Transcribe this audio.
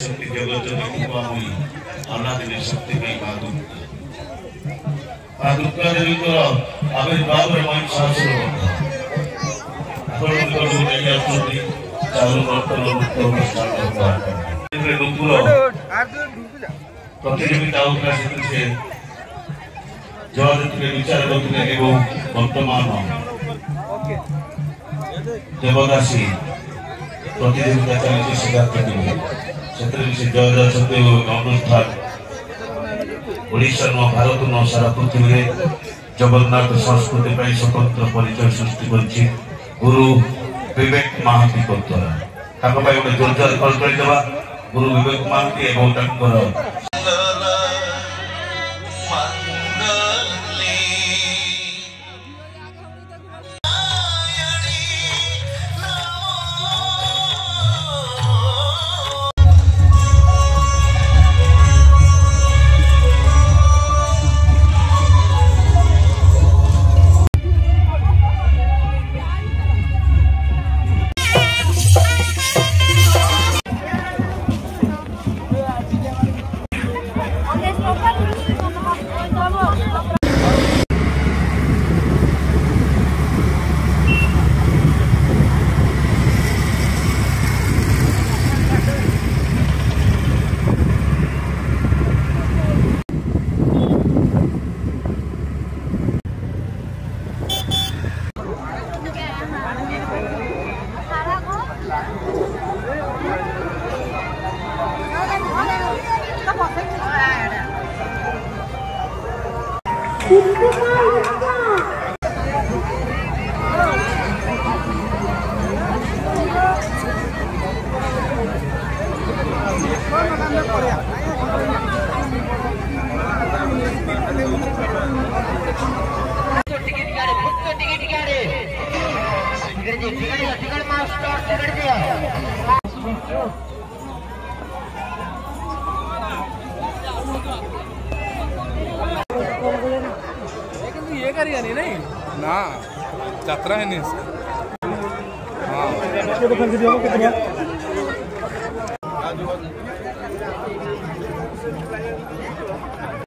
शक्ति जगत जननी अनादिनी शक्ति में दुर्गा देवी को आविर्भाव महिषासुर प्रतियोगिता विचार वर्तमान देवदासी प्रतियोगिता चलती सिद्धार्थ जय जाते अनुष्ठान ओडिशा न भारत न सारा पृथ्वी जगन्नाथ संस्कृति स्वतंत्र परिचय सृष्टि कर गुरु विवेक महांती द्वारा गोटे जोरदार कल्पना देवा गुरु विवेक महांती एवं ये करिए नहीं ना यात्रा है नहीं हाँ